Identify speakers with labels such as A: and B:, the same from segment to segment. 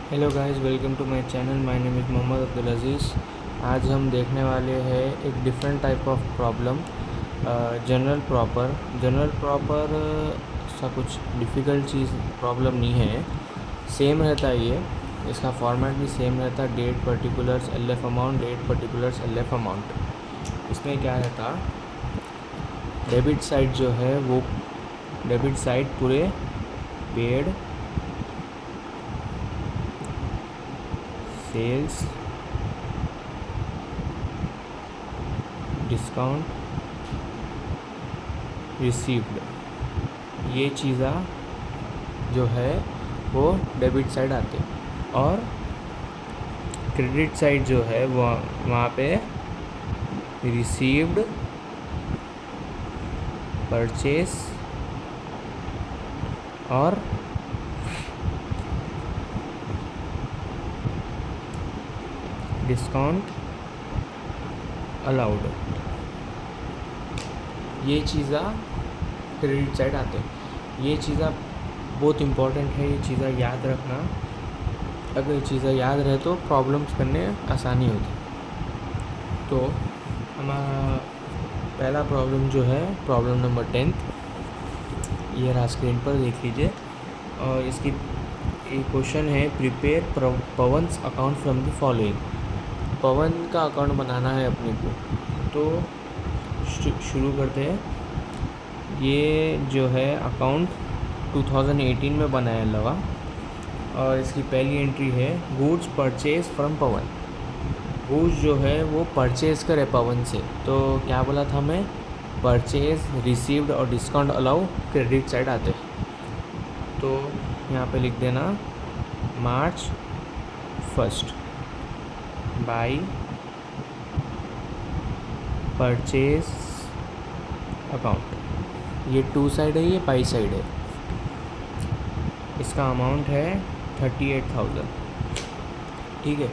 A: Hello guys, welcome to my channel. My name is Mohammad Abdul Aziz. आज हम देखने वाले हैं एक different type of problem, general proper ऐसा कुछ डिफ़िकल्ट चीज़ प्रॉब्लम नहीं है। सेम रहता है ये, इसका फॉर्मेट भी सेम रहता है। Date particulars L F amount, date particulars L F amount. इसमें क्या रहता, डेबिट साइड जो है वो डेबिट साइड पूरे पेड, सेल्स, डिस्काउंट, रिसीव्ड, ये चीज़ा जो है वो डेबिट साइड आते। और क्रेडिट साइड जो है वो वहाँ पे रिसीव्ड, परचेस और डिस्काउंट अलाउड, ये चीज़ा क्रेडिट साइड आते। ये चीज़ा बहुत इम्पोर्टेंट है, ये चीज़ा याद रखना। अगर ये चीज़ा याद रहे तो प्रॉब्लम्स करने आसानी होती। तो हमारा पहला प्रॉब्लम जो है, प्रॉब्लम नंबर 10, ये रहा, स्क्रीन पर देख लीजिए। और इसकी एक क्वेश्चन है, prepare Pawan's account from the following. Pawan का अकाउंट बनाना है अपने को, तो शुरू करते हैं। ये जो है अकाउंट 2018 में बनाया लगा, और इसकी पहली एंट्री है goods purchase from Pawan. Goods जो है वो परचेज करे पवन से, तो क्या बोला था मैं, परचेज, रिसीव्ड और डिस्काउंट अलाउ क्रेडिट साइड आते। तो यहाँ पे लिख देना March 1 बाई परचेज अकाउंट। ये टू साइड है, ये बाई साइड है। इसका अमाउंट है 38,000। ठीक है।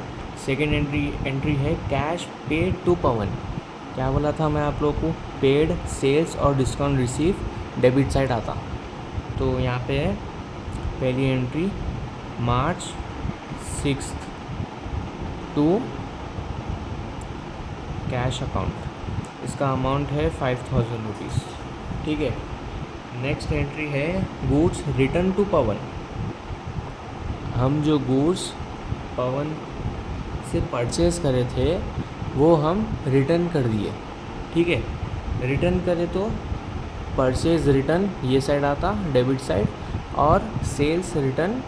A: सेकेंड एंट्री है कैश पेड टू पवन। क्या बोला था मैं आप लोगों को, पेड, सेल्स और डिस्काउंट रिसीव डेबिट साइड आता। तो यहाँ पे है पहली entry March 6 to cash account. इसका अमाउंट है 5,000 रुपीज़। ठीक है। नेक्स्ट एंट्री है गुड्स रिटर्न टू पवन। हम जो गुड्स पवन से परचेज़ करे थे वो हम रिटर्न कर दिए। ठीक है। रिटर्न करे तो परचेज़ रिटर्न ये साइड आता, डेबिट साइड, और सेल्स रिटर्न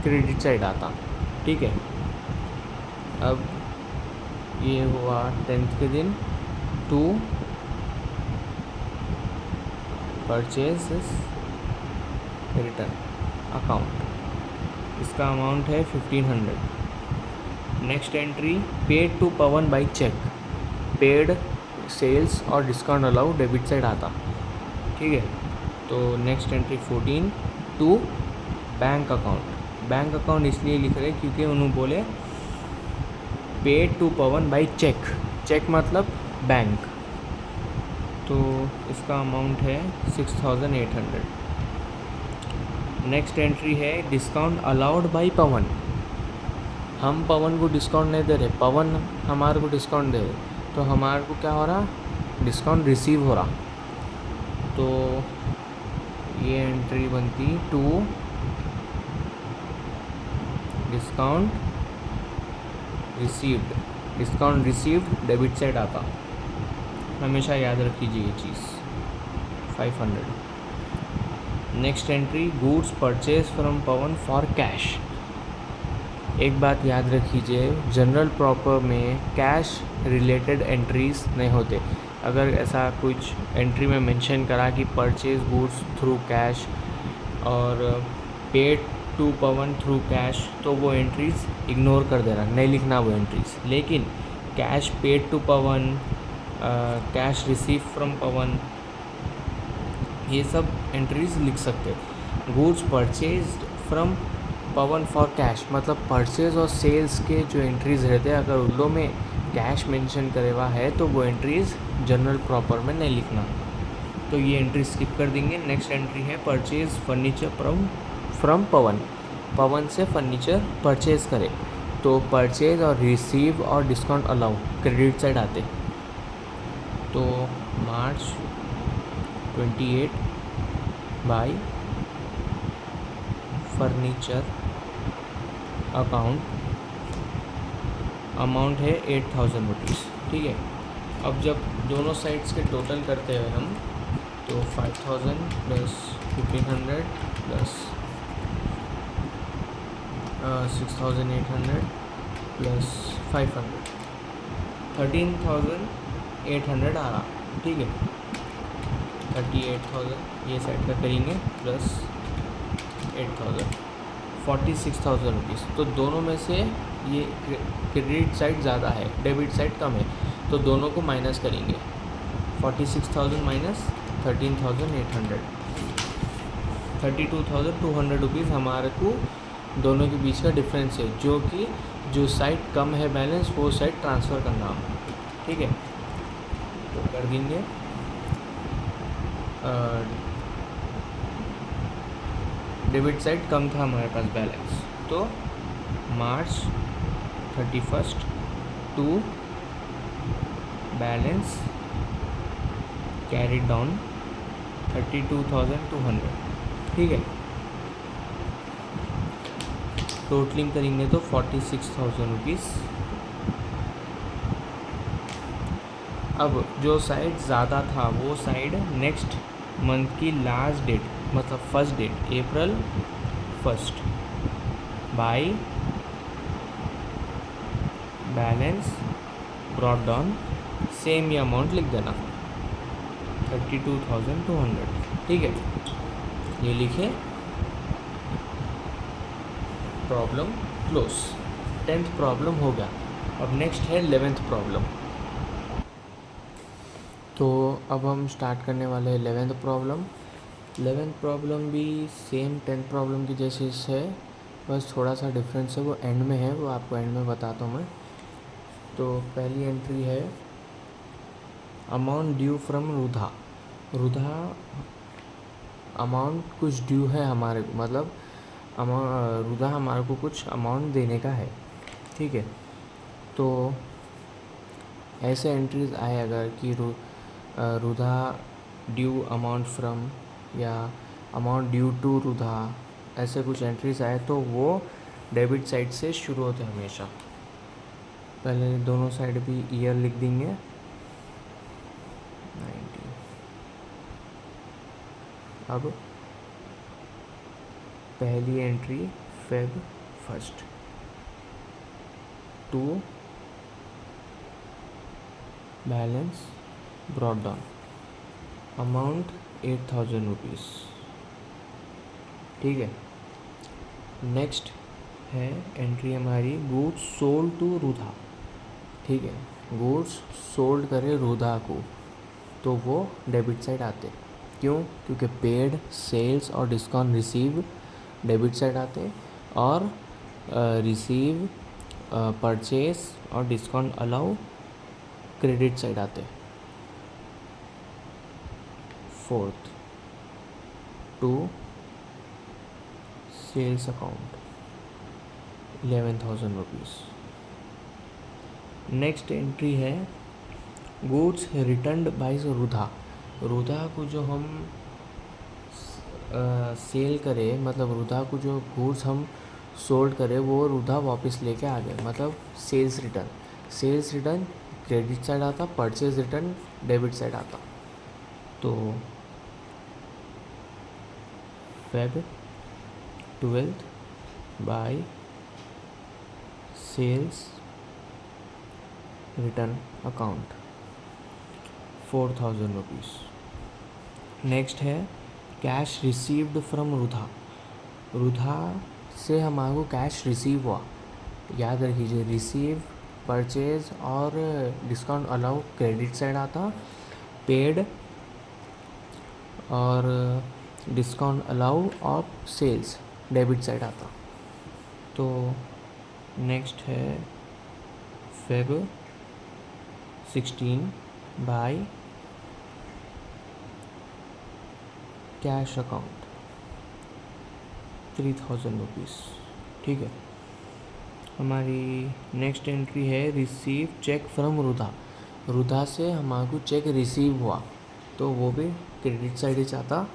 A: क्रेडिट साइड आता। ठीक है। अब ये हुआ 10th के दिन, टू परचेज रिटर्न अकाउंट। इसका अमाउंट है 1500। Next entry paid to Pavan by cheque. Paid, sales और डिस्काउंट अलाउ डेबिट साइड आता। ठीक है। तो next entry 14 to bank account. Bank account इसलिए लिख रहे क्योंकि उन्होंने बोले paid to Pavan by check. Check मतलब बैंक। तो इसका अमाउंट है 6,800। नेक्स्ट एंट्री है डिस्काउंट अलाउड बाई पवन। हम पवन को डिस्काउंट नहीं दे रहे, पवन हमारे को डिस्काउंट दे रहे, तो हमारे को क्या हो रहा, डिस्काउंट रिसीव हो रहा। तो ये एंट्री बनती to discount received. Discount received debit side आता, हमेशा याद रखिए ये चीज़। 500। Next entry goods purchase from Pawan for cash. एक बात याद रखिए, जनरल प्रॉपर में कैश रिलेटेड एंट्रीज नहीं होते। अगर ऐसा कुछ एंट्री में मेंशन करा कि परचेज गुड्स थ्रू कैश और paid to Pavan through cash, तो वो एंट्रीज इग्नोर कर देना, नहीं लिखना वो एंट्रीज। लेकिन cash paid to Pawan, cash receive from Pawan, ये सब एंट्रीज लिख सकते। Goods purchased from Pawan for cash मतलब परचेज और सेल्स के जो एंट्रीज़ रहते हैं, अगर उन में कैश मेंशन करे हुआ है तो वो एंट्रीज़ जनरल प्रॉपर में नहीं लिखना। तो ये एंट्री स्किप कर देंगे। नेक्स्ट एंट्री है परचेज फर्नीचर फ्रॉम पवन। पवन से फर्नीचर परचेज़ करे तो परचेज और रिसीव और डिस्काउंट अलाउ क्रेडिट साइड आते। तो मार्च 28 बाई फर्नीचर अमाउंट है 8000 रुपीज़। ठीक है, अब जब दोनों साइड्स के टोटल करते हैं हम तो 5000 प्लस 1500 प्लस 6800 प्लस 500 13800 आ रहा। ठीक है, 38,000 ये साइड का करेंगे प्लस 8000 46,000 रुपीज़। तो दोनों में से ये क्रेडिट साइड ज़्यादा है, डेबिट साइड कम है, तो दोनों को माइनस करेंगे। 46,000 माइनस 13,800 32,200 रुपीज़ हमारे को दोनों के बीच का डिफरेंस है, जो कि जो साइड कम है बैलेंस वो साइड ट्रांसफ़र करना हम। ठीक है, तो कर देंगे डेबिट साइड कम था हमारे पास बैलेंस, तो मार्च 31 टू बैलेंस कैरिड डाउन 32,200। ठीक है, टोटलिंग करेंगे तो 46,000 रुपीज़। अब जो साइड ज़्यादा था वो साइड नेक्स्ट मंथ की लास्ट डेट मतलब first date April 1 by balance brought down same ही अमाउंट लिख देना 32,200। ठीक है, ये लिखे, प्रॉब्लम क्लोज। 10th प्रॉब्लम हो गया। अब नेक्स्ट है 11th प्रॉब्लम। तो अब हम स्टार्ट करने वाले हैं 11th प्रॉब्लम। 11th प्रॉब्लम भी सेम 10th प्रॉब्लम की जैसी है, बस थोड़ा सा डिफरेंस है, वो एंड में है, वो आपको एंड में बताता हूँ मैं। तो पहली एंट्री है amount due from Rudha. रुधा amount कुछ ड्यू है हमारे को, मतलब रुधा हमारे को कुछ अमाउंट देने का है। ठीक है, तो ऐसे एंट्रीज आए अगर कि रुधा ड्यू अमाउंट फ्रॉम या अमाउंट ड्यू टू रुधा, ऐसे कुछ एंट्रीज आए तो वो डेबिट साइड से शुरू होते हैं हमेशा। पहले दोनों साइड भी ईयर लिख देंगे 90। अब पहली entry Feb 1 to balance brought down amount 8,000 rupees. ठीक है, नेक्स्ट है एंट्री हमारी गुड्स सोल्ड टू रुधा। ठीक है, गुड्स सोल्ड करे रुधा को तो वो डेबिट साइड आते। क्यों? क्योंकि पेड, सेल्स और डिस्काउंट रिसीव डेबिट साइड आते, और रिसीव, परचेस और डिस्काउंट अलाउ क्रेडिट साइड आते। 4th to sales account 11,000 rupees. Next entry है goods returned by Rudha. Rudha को जो हम सेल करें, मतलब रुधा को जो गुड्स हम सोल्ड करें वो रुधा वापस लेके आ गए, मतलब सेल्स रिटर्न क्रेडिट साइड आता, परचेज रिटर्न डेबिट साइड आता। तो Feb 12 by sales return account 4,000 rupees. Next है cash received from Rudha. Rudha से हमारे को कैश रिसीव हुआ, याद रखिए, रिसीव, परचेज और डिस्काउंट अलाउ क्रेडिट साइड आता, पेड और डिस्काउंट अलाउ और सेल्स डेबिट साइड आता। तो नेक्स्ट है Feb 16 by cash account 3,000 rupees. ठीक है। हमारी नेक्स्ट एंट्री है receive check from Rudha. Rudha से हमारे को चेक रिसीव हुआ तो वो भी क्रेडिट साइड ही चाहता।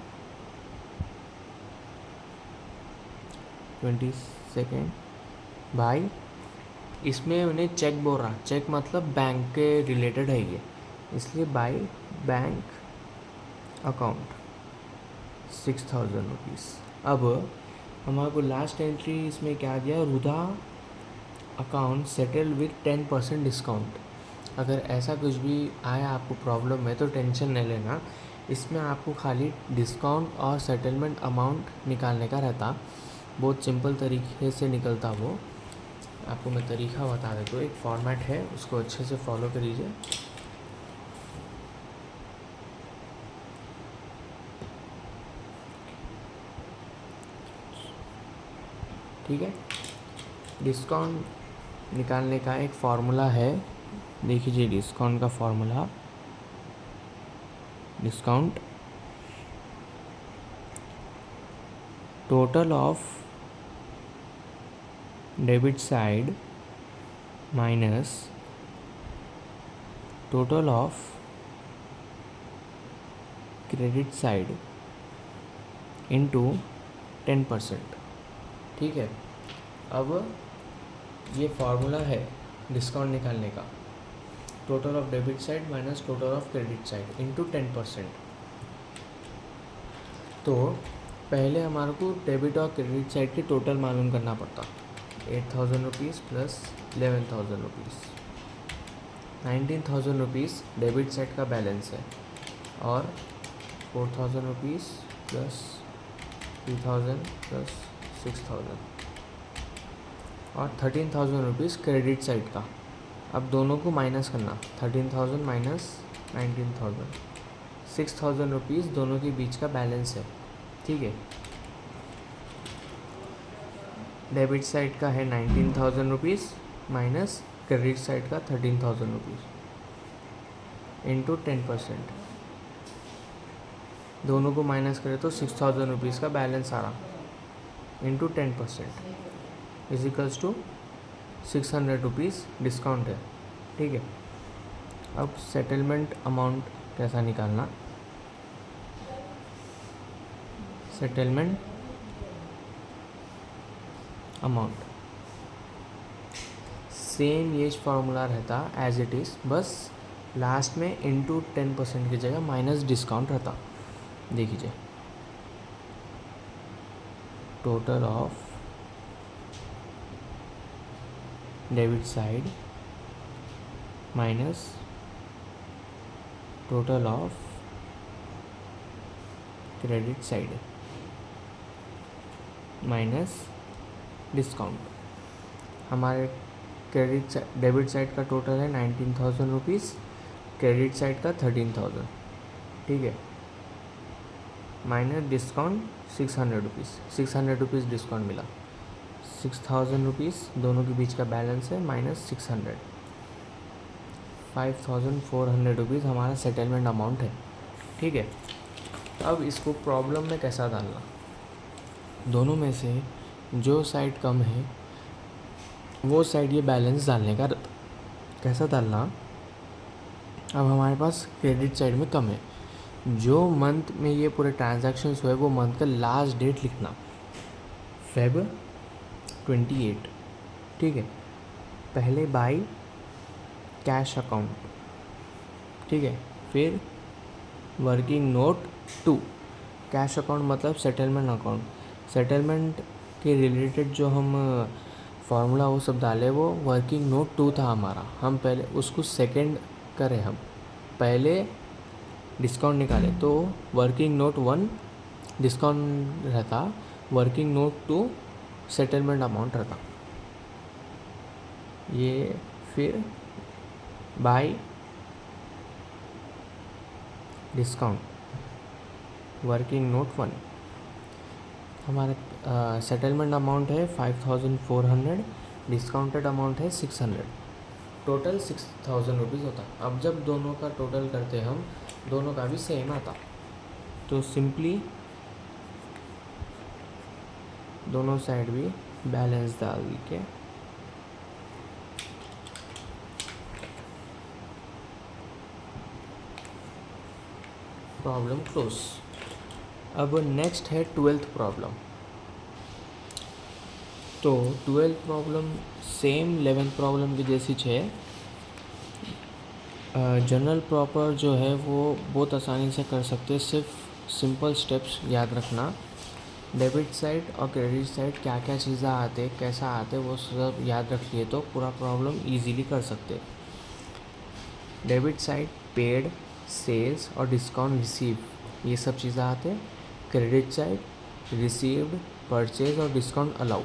A: 22 भाई, इसमें उन्हें चेक बोल रहा, चेक मतलब बैंक के रिलेटेड है ये, इसलिए बाई बैंक अकाउंट 6000 रुपीज़। अब हमारे को लास्ट एंट्री इसमें क्या दिया, रुधा अकाउंट सेटल विथ 10% डिस्काउंट। अगर ऐसा कुछ भी आया आपको प्रॉब्लम में तो टेंशन नहीं लेना, इसमें आपको खाली डिस्काउंट और सेटलमेंट अमाउंट निकालने का रहता। बहुत सिंपल तरीके से निकलता वो। आपको मैं तरीका बता देता हूँ, एक फॉर्मेट है उसको अच्छे से फॉलो करिए। ठीक है, डिस्काउंट निकालने का एक फार्मूला है, देखिए डिस्काउंट का formula, discount total of debit side minus total of credit side into 10%। ठीक है, अब ये फार्मूला है डिस्काउंट निकालने का, total of debit side minus total of credit side into 10%। तो पहले हमारे को डेबिट और क्रेडिट साइड की टोटल मालूम करना पड़ता। 8000 rupees plus 11000 rupees, 19000 rupees debit side का बैलेंस है, और 4000 रुपीज़ प्लस 3000 प्लस 6000 और 13000 रुपीज़ क्रेडिट साइड का। अब दोनों को माइनस करना, 13000 माइनस 19000, 6000 रुपीज़ दोनों के बीच का बैलेंस है। ठीक है, डेबिट साइड का है 19000 रुपीज़ माइनस क्रेडिट साइड का 13000 रुपीज़ इंटू 10%। दोनों को माइनस करें तो 6000 रुपीज़ का बैलेंस आ रहा into 10% equals to 600 rupees discount है। ठीक है, अब सेटलमेंट अमाउंट कैसा निकालना, सेटलमेंट अमाउंट सेम ये फार्मूला रहता एज इट इज़, बस लास्ट में इंटू 10% की जगह माइनस डिस्काउंट रहता। देखिए, total of debit side minus total of credit side minus discount. हमारे डेबिट साइड का टोटल है 19000 रुपीज़, क्रेडिट साइड का 13000। ठीक है, minus discount 600 rupees, 600 rupees discount मिला, 6000 रुपीज़ दोनों के बीच का बैलेंस है माइनस 600, 5400 रुपीज़ हमारा सेटलमेंट अमाउंट है। ठीक है, अब इसको प्रॉब्लम में कैसा डालना, दोनों में से जो साइड कम है वो साइड ये बैलेंस डालने का कैसा डालना। अब हमारे पास क्रेडिट साइड में कम है, जो मंथ में ये पूरे ट्रांजैक्शंस हुए वो मंथ का लास्ट डेट लिखना, फेब 28। ठीक है, पहले बाई कैश अकाउंट, ठीक है, फिर वर्किंग नोट 2। कैश अकाउंट मतलब सेटलमेंट अकाउंट, सेटलमेंट के रिलेटेड जो हम फार्मूला वो सब डाले वो वर्किंग नोट 2 था हमारा, हम पहले उसको सेकंड करें, हम पहले डिस्काउंट निकाले तो वर्किंग नोट 1 डिस्काउंट रहता, वर्किंग नोट 2 सेटलमेंट अमाउंट रहता। ये फिर बाय डिस्काउंट वर्किंग नोट 1, हमारा सेटलमेंट अमाउंट है 5400, डिस्काउंटेड अमाउंट है 600, टोटल 6000 रुपीज़ होता। अब जब दोनों का टोटल करते हम, दोनों का भी सेम आता, तो सिंपली दोनों साइड भी बैलेंस डाल के प्रॉब्लम क्लोज। अब नेक्स्ट है 12th प्रॉब्लम। तो 12th problem same 11th problem की जैसी है। जनरल प्रॉपर जो है वो बहुत आसानी से कर सकते हैं, सिर्फ सिंपल स्टेप्स याद रखना। डेबिट साइड और क्रेडिट साइड क्या क्या चीज़ें आते, कैसा आते, वो सब याद रख लिए तो पूरा प्रॉब्लम इजीली कर सकते। डेबिट साइड पेड, सेल्स और डिस्काउंट रिसीव, ये सब चीज़ें आते। क्रेडिट साइड रिसीव्ड, परचेज और डिस्काउंट अलाउ।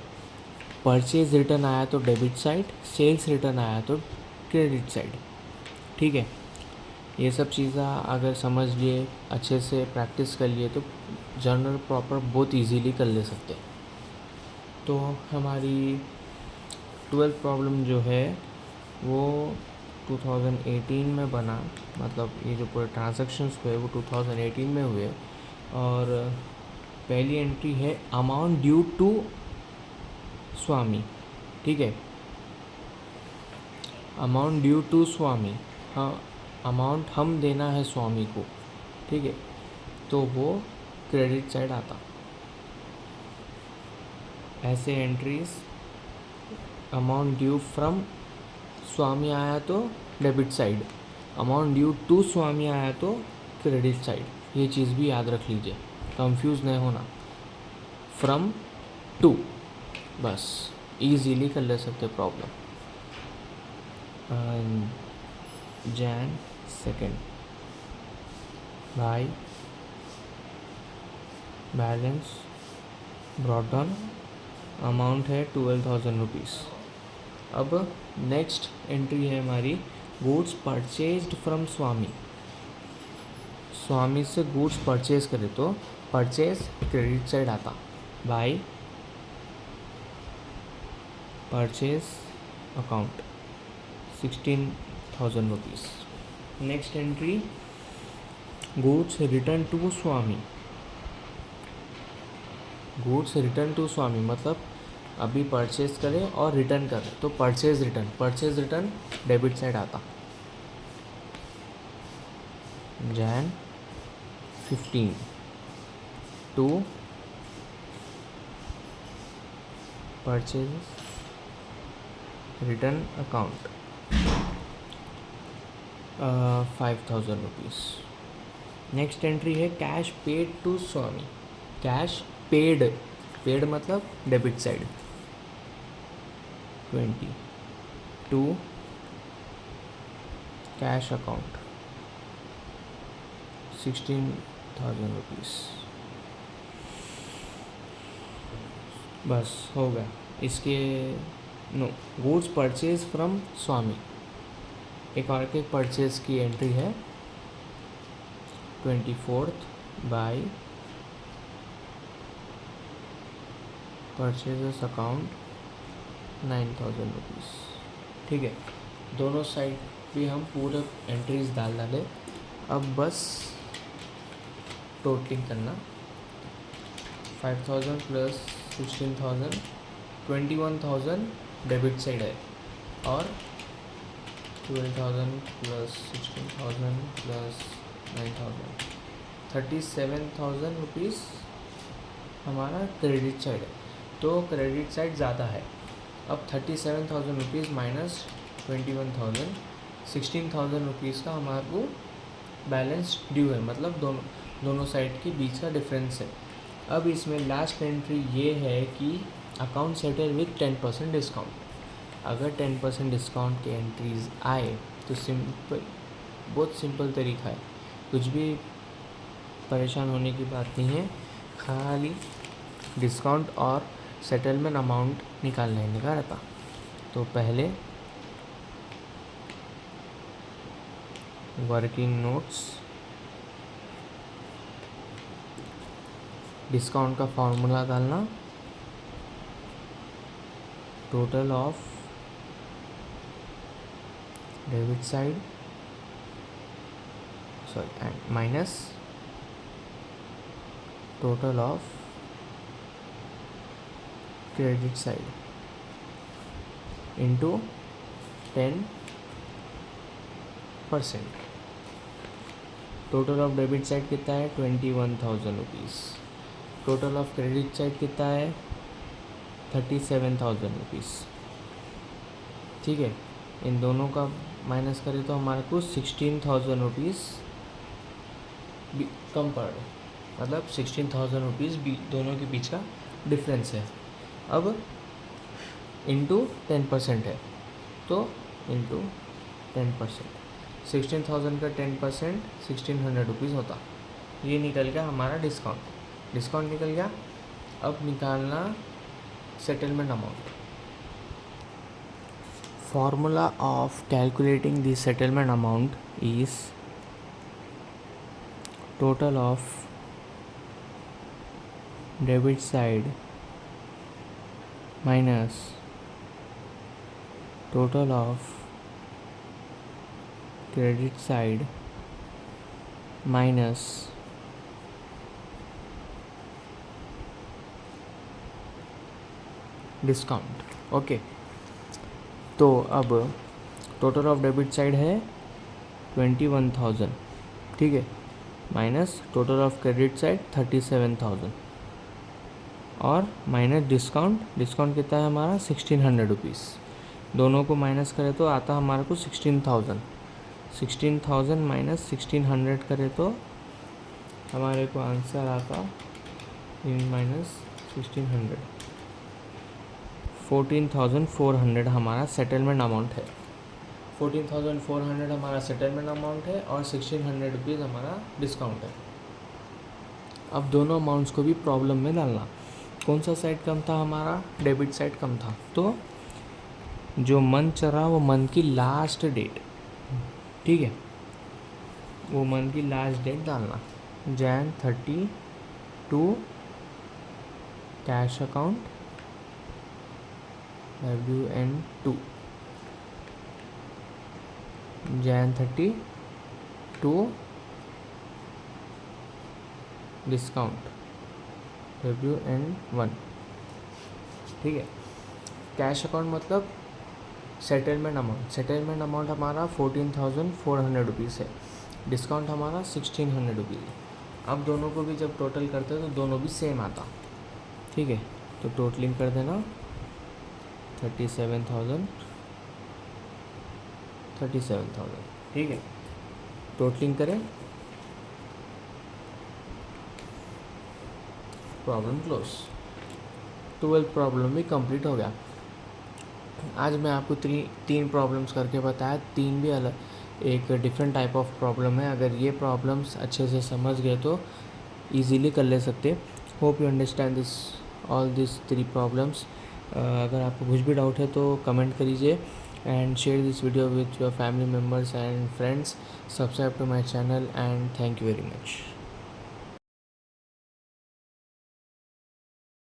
A: परचेज रिटर्न आया तो डेबिट साइड, सेल्स रिटर्न आया तो क्रेडिट साइड। ठीक है, ये सब चीज़ें अगर समझ लिए, अच्छे से प्रैक्टिस कर लिए तो जर्नल प्रॉपर बहुत इजीली कर ले सकते। तो हमारी 12th प्रॉब्लम जो है वो 2018 में बना, मतलब ये जो पूरे ट्रांजैक्शंस हुए वो 2018 में हुए। और पहली एंट्री है अमाउंट ड्यू टू स्वामी। ठीक है, अमाउंट ड्यू टू स्वामी, हाँ अमाउंट हम देना है स्वामी को। ठीक है, तो वो क्रेडिट साइड आता। ऐसे entries amount due from Swami आया तो debit side, amount due to Swami आया तो क्रेडिट साइड। ये चीज़ भी याद रख लीजिए, कंफ्यूज नहीं होना। फ्रॉम टू बस इजीली कर ले सकते problem. Jan 2nd by balance brought down, amount है 12,000 रुपीज़। अब नेक्स्ट एंट्री है हमारी goods purchased from Swami. Swami से गुड्स परचेज करे तो परचेज क्रेडिट साइड आता। By purchase account 16,000 rupees. Next entry goods return to Swami. Goods return to Swami मतलब अभी परचेज करें और रिटर्न करें तो परचेज रिटर्न डेबिट साइड आता। Jan 15 to purchase return account 5,000 rupees. Next entry है cash paid to Swami. Cash paid, paid मतलब debit side 20 to cash account 16,000 rupees. बस हो गया। इसके no goods purchase from Swami, एक और के परचेज की एंट्री है 24th by purchases account 9,000 rupees. ठीक है, दोनों साइड भी हम पूरे एंट्रीज डाले। अब बस टोटलिंग करना। 5,000 प्लस 16,000 21,000 डेबिट साइड है और 12,000 प्लस 16,000 प्लस 9,000 37,000 रुपीज़ हमारा क्रेडिट साइड है। तो क्रेडिट साइड ज़्यादा है। अब 37,000 रुपीज़ माइनस 21,000 16,000 रुपीज़ का हमारे को बैलेंस ड्यू है, मतलब दोनों साइड के बीच का डिफरेंस है। अब इसमें लास्ट एंट्री ये है कि अकाउंट सेटल विथ 10% डिस्काउंट। अगर 10% डिस्काउंट के एंट्रीज आए तो सिंपल, बहुत सिंपल तरीका है, कुछ भी परेशान होने की बात नहीं है। खाली डिस्काउंट और सेटलमेंट अमाउंट निकालने का रहता। तो पहले वर्किंग नोट्स, डिस्काउंट का फॉर्मूला डालना, total of debit side and minus total of credit side into 10%। Total of debit side कितना है 21,000 rupees. Total of credit side कितना है 37,000 रुपीज़। ठीक है, इन दोनों का माइनस करें तो हमारे को 16,000 रुपीज़ कम पड़ रहा है, मतलब 16,000 रुपीज़ दोनों के बीच का डिफरेंस है। अब इंटू 10% है, तो इंटू 10%, 16,000 का 10% 1,600 रुपीज़ होता। ये निकल गया हमारा डिस्काउंट निकल गया। अब निकालना settlement amount. Formula of calculating the settlement amount is total of debit side minus total of credit side minus discount. Okay, तो अब टोटल ऑफ डेबिट साइड है 21,000, ठीक है, minus total of credit side 37,000 और माइनस डिस्काउंट कितना है हमारा 1,600 rupees. दोनों को माइनस करें तो आता हमारे को 16,000 माइनस 1,600 करें तो हमारे को आंसर आता माइनस 1,600 14,400 हमारा सेटलमेंट अमाउंट है। 14,400 हमारा सेटलमेंट अमाउंट है और 1,600 रुपीज़ हमारा डिस्काउंट है। अब दोनों अमाउंट्स को भी प्रॉब्लम में डालना। कौन सा साइड कम था हमारा, डेबिट साइड कम था, तो जो मंथ चल रहा वो मंथ की लास्ट डेट, ठीक है, वो मंथ की लास्ट डेट डालना। Jan 30 to cash account WN2, Jan 30 to discount WN1, ठीक है। कैश अकाउंट मतलब सेटलमेंट अमाउंट हमारा 14,400 रुपीज़ है, डिस्काउंट हमारा 1,600 रुपीज़ है। अब दोनों को भी जब टोटल करते हैं तो दोनों भी सेम आता, ठीक है, तो टोटलिंग कर देना 37,000, ठीक है, टोटलिंग करें, प्रॉब्लम क्लोज। 12 प्रॉब्लम भी कंप्लीट हो गया। आज मैं आपको तीन प्रॉब्लम्स करके बताया, तीन भी अलग एक डिफरेंट टाइप ऑफ प्रॉब्लम है। अगर ये प्रॉब्लम्स अच्छे से समझ गए तो इजीली कर ले सकते। Hope you understand all this 3 problems. अगर आपको कुछ भी डाउट है तो कमेंट करिए and share this video with your family members and friends. Subscribe to my channel and thank you very much.